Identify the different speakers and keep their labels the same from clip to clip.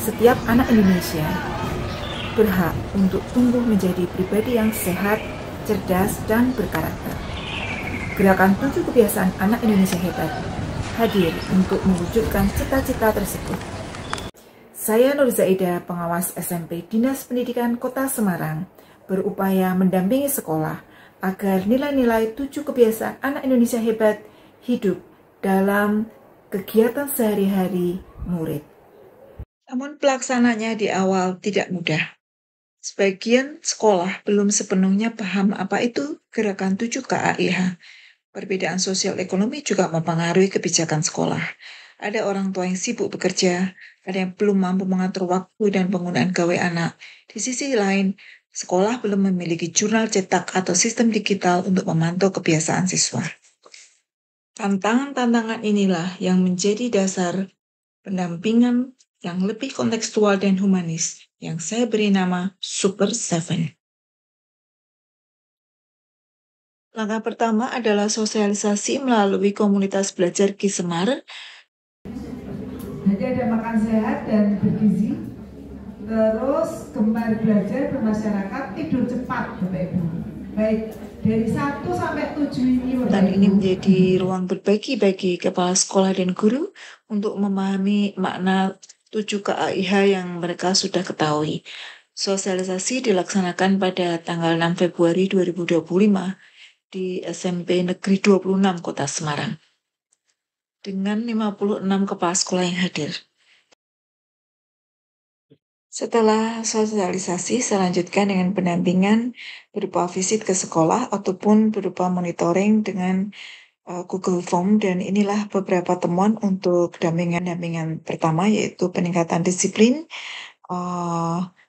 Speaker 1: setiap anak Indonesia berhak untuk tumbuh menjadi pribadi yang sehat, cerdas, dan berkarakter. Gerakan 7 Kebiasaan Anak Indonesia Hebat hadir untuk mewujudkan cita-cita tersebut. Saya Nur Zaida, pengawas SMP Dinas Pendidikan Kota Semarang, berupaya mendampingi sekolah agar nilai-nilai 7 Kebiasaan Anak Indonesia Hebat hidup dalam kegiatan sehari-hari murid. Namun pelaksananya di awal tidak mudah. Sebagian sekolah belum sepenuhnya paham apa itu gerakan 7 KAIH. Perbedaan sosial ekonomi juga mempengaruhi kebijakan sekolah. Ada orang tua yang sibuk bekerja, ada yang belum mampu mengatur waktu dan penggunaan gawai anak. Di sisi lain, sekolah belum memiliki jurnal cetak atau sistem digital untuk memantau kebiasaan siswa. Tantangan-tantangan inilah yang menjadi dasar pendampingan yang lebih kontekstual dan humanis yang saya beri nama Super 7. Langkah pertama adalah sosialisasi melalui komunitas belajar Ki Semar.
Speaker 2: Jadi ada makan sehat dan bergizi, terus gemar belajar bermasyarakat, tidur cepat, Bapak Ibu. Baik, dari 1 sampai 7 ini.
Speaker 1: Dan ini menjadi ruang berbagi bagi kepala sekolah dan guru untuk memahami makna 7 KAIH yang mereka sudah ketahui. Sosialisasi dilaksanakan pada tanggal 6 Februari 2025 di SMP Negeri 26 Kota Semarang dengan 56 kepala sekolah yang hadir. Setelah sosialisasi, selanjutnya dengan pendampingan berupa visit ke sekolah ataupun berupa monitoring dengan Google Form, dan inilah beberapa temuan untuk dampingan pertama, yaitu peningkatan disiplin,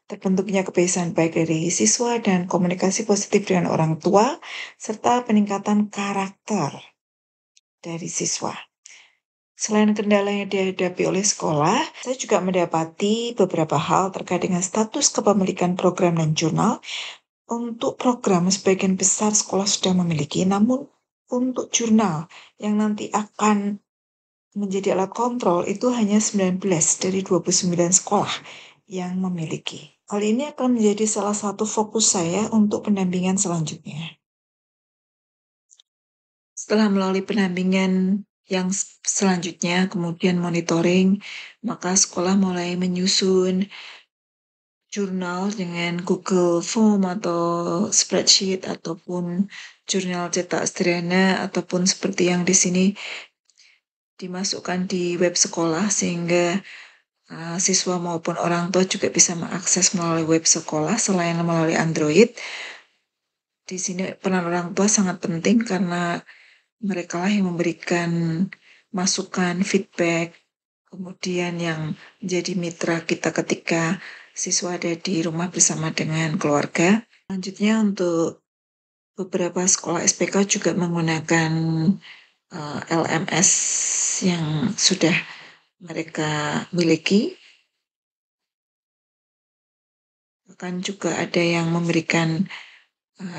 Speaker 1: terbentuknya kebiasaan baik dari siswa dan komunikasi positif dengan orang tua, serta peningkatan karakter dari siswa. Selain kendala yang dihadapi oleh sekolah, saya juga mendapati beberapa hal terkait dengan status kepemilikan program dan jurnal. Untuk program, sebagian besar sekolah sudah memiliki, namun untuk jurnal yang nanti akan menjadi alat kontrol itu hanya 19 dari 29 sekolah yang memiliki. Hal ini akan menjadi salah satu fokus saya untuk pendampingan selanjutnya. Setelah melalui pendampingan yang selanjutnya, kemudian monitoring, maka sekolah mulai menyusun jurnal dengan Google Form atau spreadsheet ataupun jurnal cetak sederhana ataupun seperti yang di sini dimasukkan di web sekolah, sehingga siswa maupun orang tua juga bisa mengakses melalui web sekolah selain melalui Android. Di sini peran orang tua sangat penting karena mereka lah yang memberikan masukan, feedback, kemudian yang menjadi mitra kita ketika siswa ada di rumah bersama dengan keluarga. Selanjutnya untuk beberapa sekolah SPK juga menggunakan LMS yang sudah mereka miliki. Bahkan juga ada yang memberikan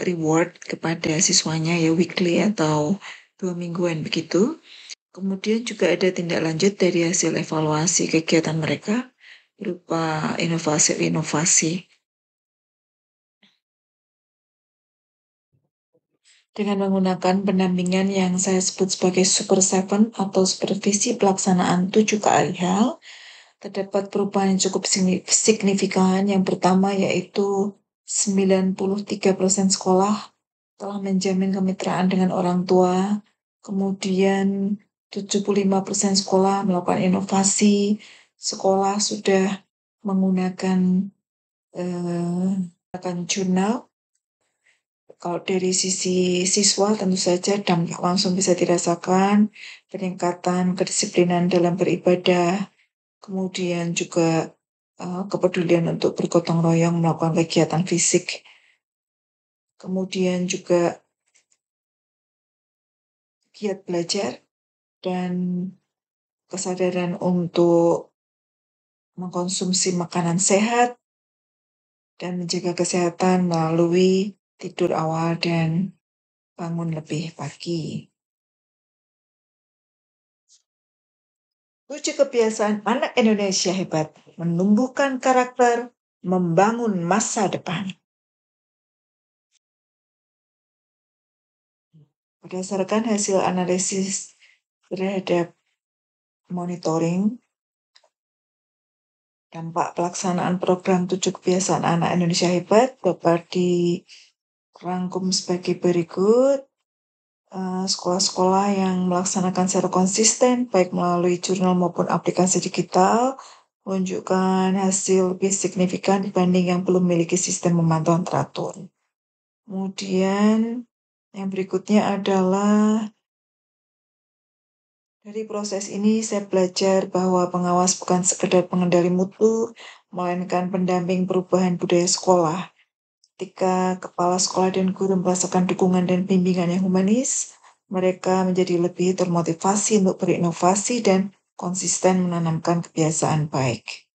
Speaker 1: reward kepada siswanya, ya weekly atau 2 mingguan begitu. Kemudian juga ada tindak lanjut dari hasil evaluasi kegiatan mereka berupa inovasi-inovasi. Dengan menggunakan pendampingan yang saya sebut sebagai Super 7 atau supervisi pelaksanaan 7 KAIH, terdapat perubahan yang cukup signifikan. Yang pertama yaitu 93% sekolah telah menjamin kemitraan dengan orang tua. Kemudian 75% sekolah melakukan inovasi. Sekolah sudah menggunakan jurnal. Kalau dari sisi siswa tentu saja dampak langsung bisa dirasakan, peningkatan kedisiplinan dalam beribadah, kemudian juga kepedulian untuk bergotong royong melakukan kegiatan fisik. Kemudian juga giat belajar dan kesadaran untuk mengkonsumsi makanan sehat dan menjaga kesehatan melalui tidur awal dan bangun lebih pagi. 7 kebiasaan anak Indonesia hebat, menumbuhkan karakter, membangun masa depan. Berdasarkan hasil analisis terhadap monitoring, dampak pelaksanaan program 7 kebiasaan anak Indonesia hebat dapat dirangkum sebagai berikut. Sekolah-sekolah yang melaksanakan secara konsisten, baik melalui jurnal maupun aplikasi digital, menunjukkan hasil lebih signifikan dibanding yang belum memiliki sistem pemantauan teratur. Kemudian, yang berikutnya adalah dari proses ini saya belajar bahwa pengawas bukan sekedar pengendali mutu, melainkan pendamping perubahan budaya sekolah. Ketika kepala sekolah dan guru merasakan dukungan dan bimbingan yang humanis, mereka menjadi lebih termotivasi untuk berinovasi dan konsisten menanamkan kebiasaan baik.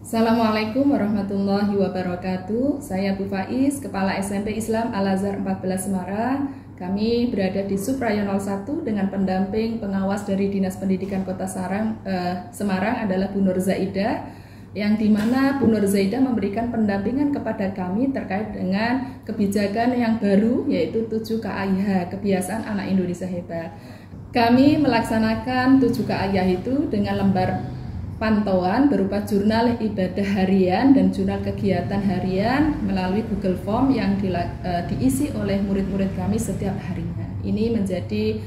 Speaker 3: Assalamualaikum warahmatullahi wabarakatuh. Saya Bu Faiz, Kepala SMP Islam Al-Azhar 14 Semarang. Kami berada di Suprayo 01 dengan pendamping pengawas dari Dinas Pendidikan Kota Semarang adalah Bu Nur Zaidah, yang dimana Bu Nur Zaidah memberikan pendampingan kepada kami terkait dengan kebijakan yang baru, yaitu 7 KAIH, Kebiasaan Anak Indonesia Hebat. Kami melaksanakan 7 KAIH itu dengan lembar pantauan berupa jurnal ibadah harian dan jurnal kegiatan harian melalui Google Form yang diisi oleh murid-murid kami setiap harinya. Ini menjadi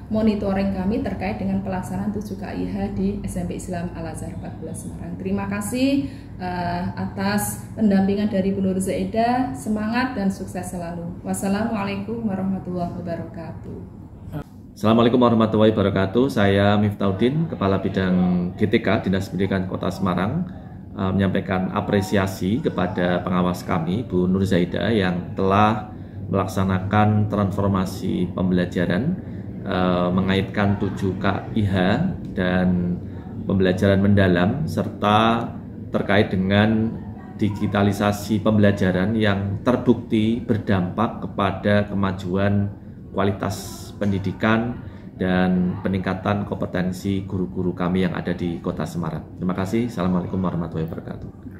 Speaker 3: monitoring kami terkait dengan pelaksanaan 7 KAIH di SMP Islam Al-Azhar 14 Semarang. Terima kasih atas pendampingan dari Bu Nur Zaidah. Semangat dan sukses selalu. Wassalamualaikum warahmatullahi wabarakatuh.
Speaker 4: Assalamualaikum warahmatullahi wabarakatuh. Saya Miftahudin, Kepala Bidang GTK Dinas Pendidikan Kota Semarang, menyampaikan apresiasi kepada pengawas kami, Bu Nur Zaidah, yang telah melaksanakan transformasi pembelajaran mengaitkan 7 KIH dan pembelajaran mendalam serta terkait dengan digitalisasi pembelajaran yang terbukti berdampak kepada kemajuan kualitas pendidikan dan peningkatan kompetensi guru-guru kami yang ada di Kota Semarang. Terima kasih. Assalamualaikum warahmatullahi wabarakatuh.